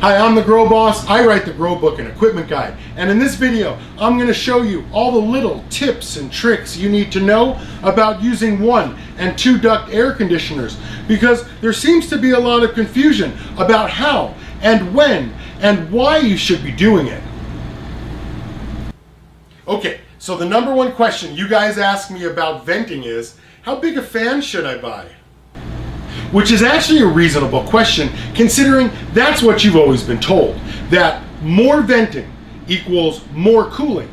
Hi, I'm the Grow Boss. I write the Grow Book and Equipment Guide. And in this video, I'm going to show you all the little tips and tricks you need to know about using 1 and 2 duct air conditioners, because there seems to be a lot of confusion about how and when and why you should be doing it. Okay, so the number one question you guys ask me about venting is, how big a fan should I buy? Which is actually a reasonable question, considering that's what you've always been told, that more venting equals more cooling.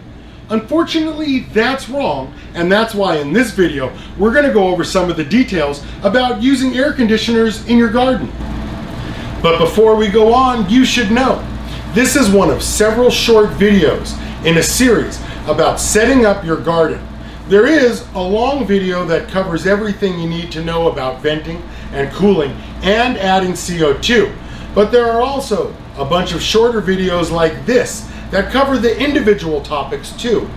Unfortunately, that's wrong, and that's why in this video we're going to go over some of the details about using air conditioners in your garden. But before we go on, you should know this is one of several short videos in a series about setting up your garden. There is a long video that covers everything you need to know about venting and cooling and adding CO2. But there are also a bunch of shorter videos like this that cover the individual topics too.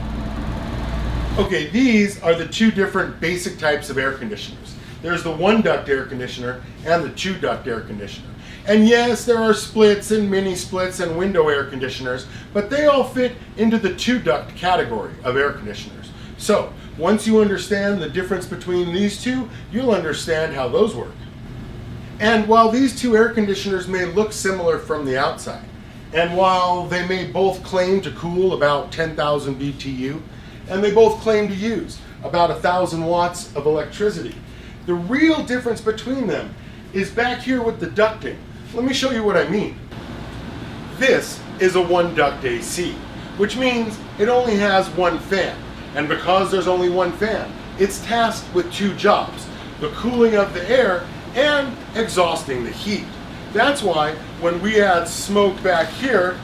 Okay, these are the 2 different basic types of air conditioners. There's the 1 duct air conditioner and the 2 duct air conditioner. And yes, there are splits and mini splits and window air conditioners, but they all fit into the 2 duct category of air conditioners. So once you understand the difference between these 2, you'll understand how those work. And while these 2 air conditioners may look similar from the outside, and while they may both claim to cool about 10,000 BTU, and they both claim to use about 1,000 watts of electricity, the real difference between them is back here with the ducting. Let me show you what I mean. This is a 1 duct AC, which means it only has 1 fan. And because there's only 1 fan, it's tasked with 2 jobs: the cooling of the air and exhausting the heat. That's why when we add smoke back here,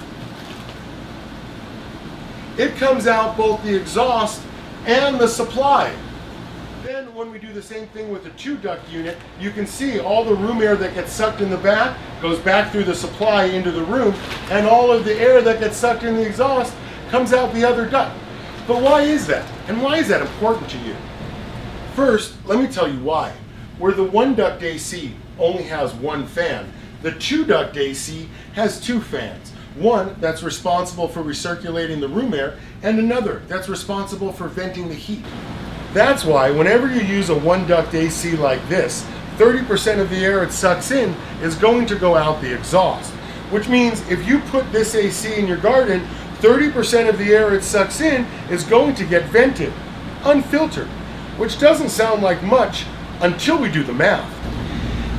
it comes out both the exhaust and the supply. Then when we do the same thing with the 2 duct unit, you can see all the room air that gets sucked in the back goes back through the supply into the room, and all of the air that gets sucked in the exhaust comes out the other duct. But why is that? And why is that important to you? First, let me tell you why. Where the 1 duct AC only has 1 fan, the 2 duct AC has 2 fans. One that's responsible for recirculating the room air, and another that's responsible for venting the heat. That's why whenever you use a 1 duct AC like this, 30% of the air it sucks in is going to go out the exhaust. Which means if you put this AC in your garden, 30% of the air it sucks in is going to get vented, unfiltered, which doesn't sound like much until we do the math.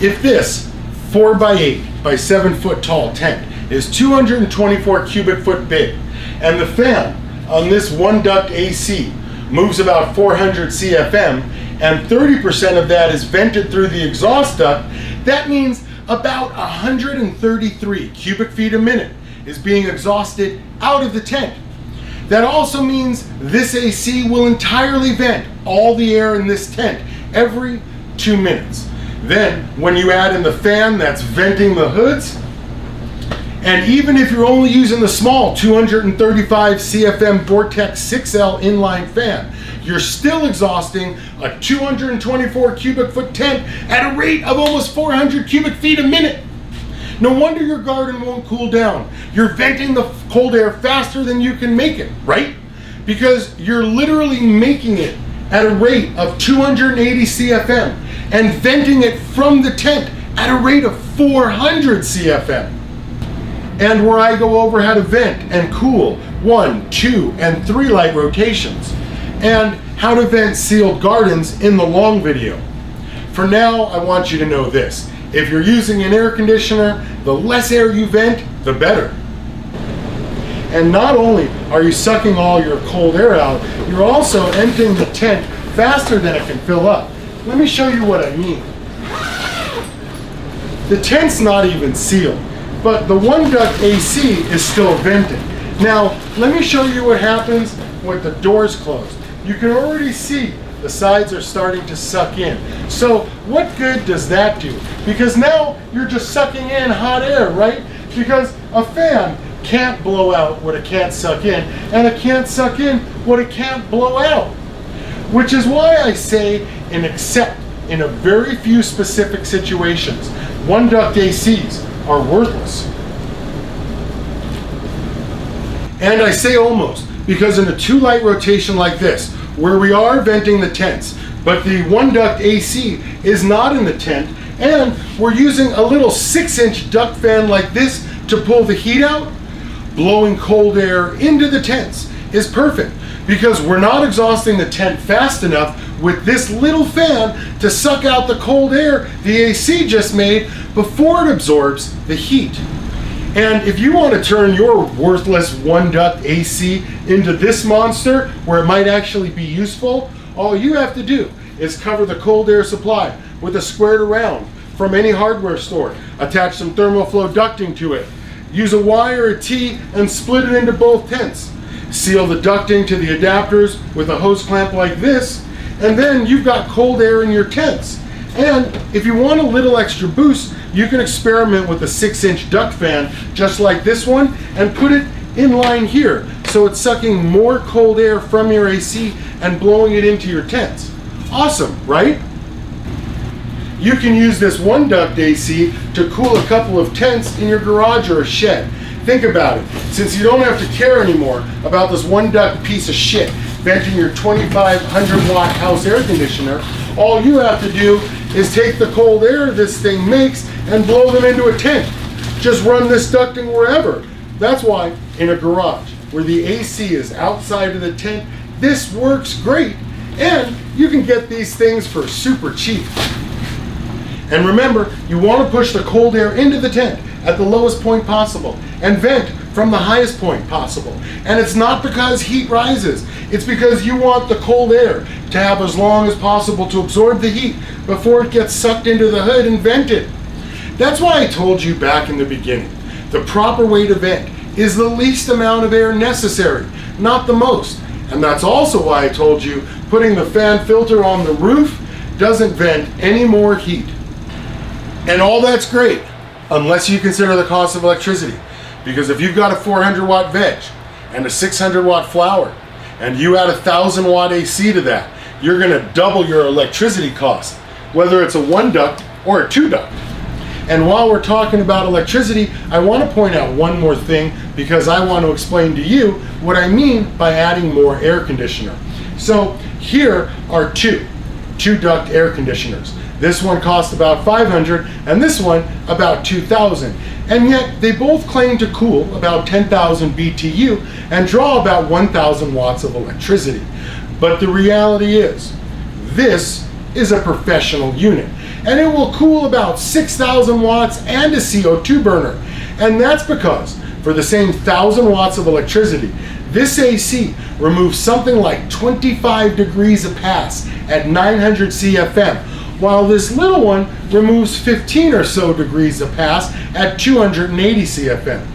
If this 4x8 by 7 foot tall tent is 224 cubic foot big, and the fan on this 1 duct AC moves about 400 CFM, and 30% of that is vented through the exhaust duct, that means about 133 cubic feet a minute is being exhausted out of the tent. That also means this AC will entirely vent all the air in this tent every 2 minutes. Then when you add in the fan that's venting the hoods, and even if you're only using the small 235 CFM Vortex 6L inline fan, you're still exhausting a 224 cubic foot tent at a rate of almost 400 cubic feet a minute. No wonder your garden won't cool down. You're venting the cold air faster than you can make it, right? Because you're literally making it at a rate of 280 CFM and venting it from the tent at a rate of 400 CFM. And where I go over how to vent and cool 1, 2, and 3 light rotations, and how to vent sealed gardens in the long video. For now, I want you to know this. If you're using an air conditioner, the less air you vent, the better. And not only are you sucking all your cold air out, you're also emptying the tent faster than it can fill up. Let me show you what I mean. The tent's not even sealed, but the 1 duct AC is still venting. Now, let me show you what happens with the doors closed. You can already see the sides are starting to suck in. So what good does that do? Because now you're just sucking in hot air, right? Because a fan can't blow out what it can't suck in, and it can't suck in what it can't blow out. Which is why I say except in a very few specific situations, 1 duct ACs are worthless. And I say almost, because in a 2-light rotation like this, where we are venting the tents, but the 1-duct AC is not in the tent, and we're using a little 6-inch duct fan like this to pull the heat out, blowing cold air into the tents is perfect, because we're not exhausting the tent fast enough with this little fan to suck out the cold air the AC just made before it absorbs the heat. And if you want to turn your worthless 1-duct AC into this monster where it might actually be useful, all you have to do is cover the cold air supply with a squared around from any hardware store, attach some thermoflow ducting to it, use a Y or a T and split it into both tents. Seal the ducting to the adapters with a hose clamp like this, and then you've got cold air in your tents. And if you want a little extra boost, you can experiment with a 6-inch duct fan just like this one and put it in line here so it's sucking more cold air from your AC and blowing it into your tents. Awesome, right? You can use this 1-duct AC to cool a couple of tents in your garage or a shed. Think about it. Since you don't have to care anymore about this 1-duct piece of shit venting your 2,500 watt house air conditioner, all you have to do is take the cold air this thing makes and blow them into a tent. Just run this ducting wherever. That's why in a garage where the AC is outside of the tent, this works great. And you can get these things for super cheap. And remember, you want to push the cold air into the tent at the lowest point possible and vent from the highest point possible. And it's not because heat rises, it's because you want the cold air to have as long as possible to absorb the heat before it gets sucked into the hood and vented. That's why I told you back in the beginning, the proper way to vent is the least amount of air necessary, not the most. And that's also why I told you putting the fan filter on the roof doesn't vent any more heat. And all that's great, unless you consider the cost of electricity. Because if you've got a 400 watt veg and a 600 watt flower, and you add a 1,000 watt AC to that, you're gonna double your electricity cost, whether it's a 1-duct or a 2-duct. And while we're talking about electricity, I want to point out one more thing because I want to explain to you what I mean by adding more air conditioner. So here are two 2-duct air conditioners. This one costs about $500 and this one about $2,000. And yet they both claim to cool about 10,000 BTU and draw about 1,000 watts of electricity. But the reality is, this is a professional unit and it will cool about 6,000 watts and a CO2 burner. And that's because for the same 1,000 watts of electricity, this AC removes something like 25 degrees a pass at 900 CFM, while this little one removes 15 or so degrees a pass at 280 CFM.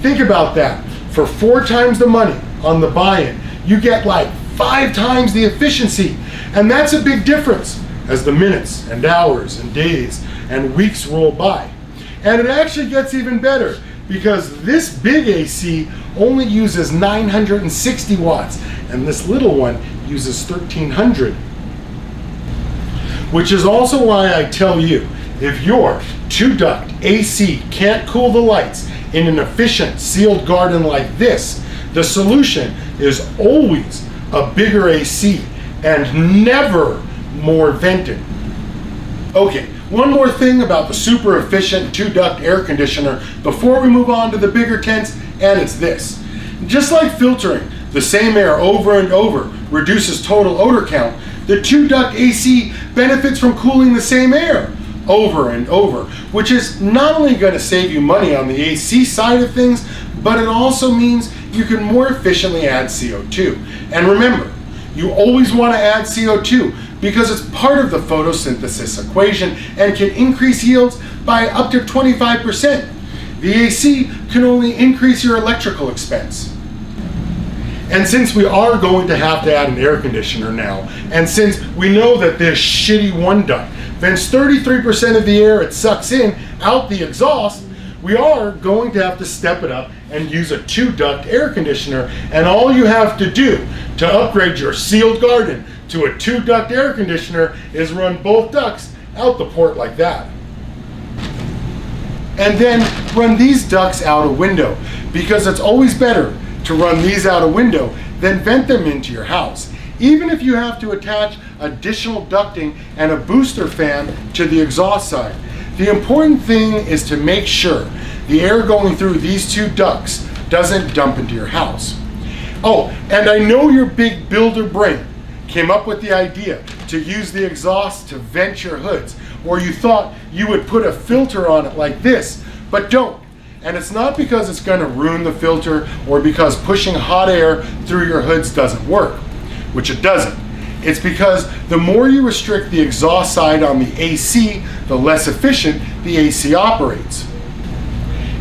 Think about that. For 4 times the money on the buy-in, you get like 5 times the efficiency. And that's a big difference as the minutes and hours and days and weeks roll by. And it actually gets even better because this big AC only uses 960 watts and this little one uses 1,300. Which is also why I tell you, if your 2-duct AC can't cool the lights in an efficient sealed garden like this, the solution is always a bigger AC and never more vented. Okay, one more thing about the super efficient 2-duct air conditioner before we move on to the bigger tents, and it's this. Just like filtering the same air over and over reduces total odor count, the 2-duct AC benefits from cooling the same air over and over, which is not only going to save you money on the AC side of things, but it also means you can more efficiently add CO2. And remember, you always want to add CO2 because it's part of the photosynthesis equation and can increase yields by up to 25%. The AC can only increase your electrical expense. And since we are going to have to add an air conditioner now, and since we know that this shitty 1-duct vents 33% of the air it sucks in out the exhaust, we are going to have to step it up and use a 2-duct air conditioner. And all you have to do to upgrade your sealed garden to a 2-duct air conditioner is run both ducts out the port like that. And then run these ducts out a window, because it's always better to run these out a window, then vent them into your house. Even if you have to attach additional ducting and a booster fan to the exhaust side. The important thing is to make sure the air going through these two ducts doesn't dump into your house. Oh, and I know your big builder brain came up with the idea to use the exhaust to vent your hoods, or you thought you would put a filter on it like this, but don't. And it's not because it's going to ruin the filter or because pushing hot air through your hoods doesn't work, which it doesn't. It's because the more you restrict the exhaust side on the AC, the less efficient the AC operates.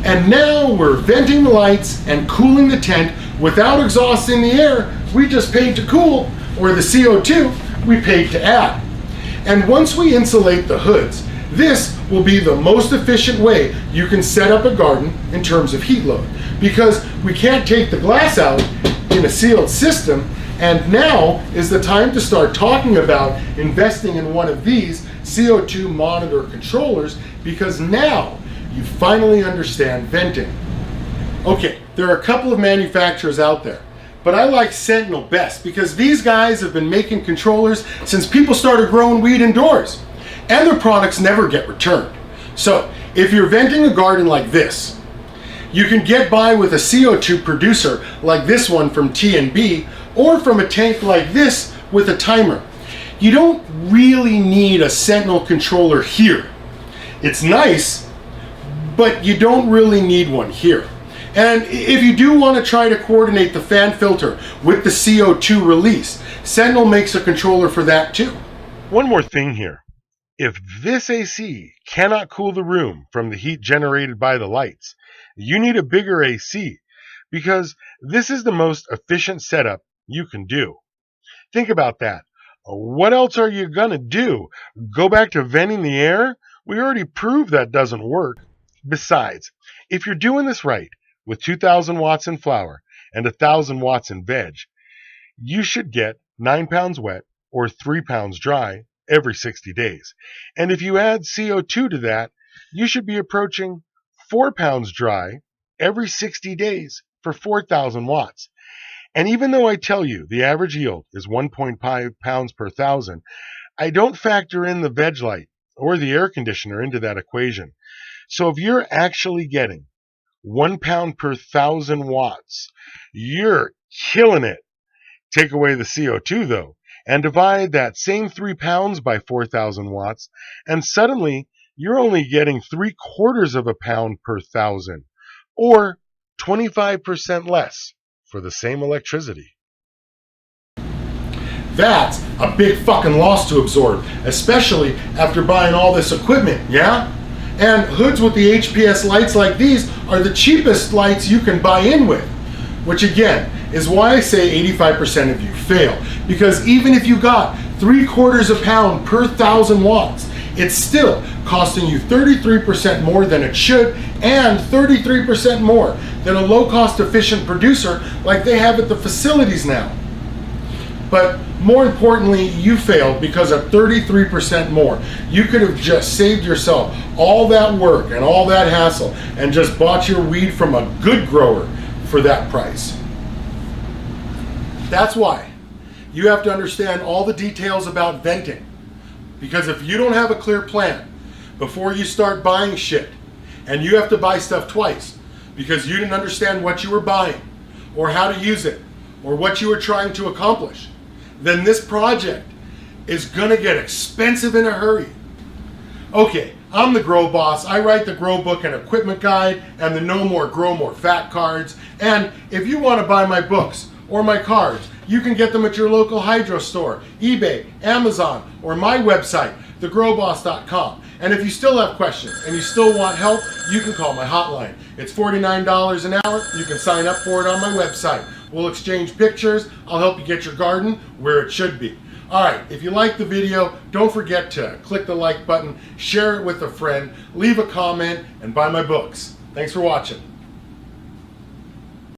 And now we're venting the lights and cooling the tent without exhausting the air we just paid to cool, or the CO2 we paid to add. And once we insulate the hoods, this will be the most efficient way you can set up a garden in terms of heat load, because we can't take the glass out in a sealed system. And now is the time to start talking about investing in one of these CO2 monitor controllers, because now you finally understand venting. Okay, there are a couple of manufacturers out there, but I like Sentinel best because these guys have been making controllers since people started growing weed indoors, and their products never get returned. So if you're venting a garden like this, you can get by with a CO2 producer like this one from T&B, or from a tank like this with a timer. You don't really need a Sentinel controller here. It's nice, but you don't really need one here. And if you do want to try to coordinate the fan filter with the CO2 release, Sentinel makes a controller for that too. One more thing here. If this AC cannot cool the room from the heat generated by the lights, you need a bigger AC, because this is the most efficient setup you can do. Think about that. What else are you gonna do? Go back to venting the air? We already proved that doesn't work. Besides, if you're doing this right, with 2,000 watts in flour and 1,000 watts in veg, you should get 9 pounds wet or 3 pounds dry every 60 days. And if you add CO2 to that, you should be approaching 4 pounds dry every 60 days for 4,000 watts. And even though I tell you the average yield is 1.5 pounds per thousand, I don't factor in the veg light or the air conditioner into that equation. So if you're actually getting 1 pound per 1,000 watts, you're killing it. Take away the CO2 though, and divide that same 3 pounds by 4,000 watts, and suddenly you're only getting 3/4 of a pound per 1,000, or 25% less for the same electricity. That's a big fucking loss to absorb, especially after buying all this equipment, yeah? And hoods with the HPS lights like these are the cheapest lights you can buy in with, which again is why I say 85% of you fail, because even if you got 3/4 a pound per 1,000 watts, it's still costing you 33% more than it should, and 33% more than a low-cost efficient producer like they have at the facilities now. But more importantly, you failed because of 33% more. You could have just saved yourself all that work and all that hassle and just bought your weed from a good grower for that price. That's why you have to understand all the details about venting. Because if you don't have a clear plan before you start buying shit, and you have to buy stuff twice because you didn't understand what you were buying or how to use it or what you were trying to accomplish, then this project is gonna get expensive in a hurry. Okay, I'm the Grow Boss. I write the Grow Book and Equipment Guide and the No More Grow More Fat cards. And if you want to buy my books or my cards, you can get them at your local hydro store, eBay, Amazon, or my website, thegrowboss.com. And if you still have questions and you still want help, you can call my hotline. It's $49 an hour. You can sign up for it on my website. We'll exchange pictures. I'll help you get your garden where it should be. All right, if you liked the video, don't forget to click the like button, share it with a friend, leave a comment, and buy my books. Thanks for watching.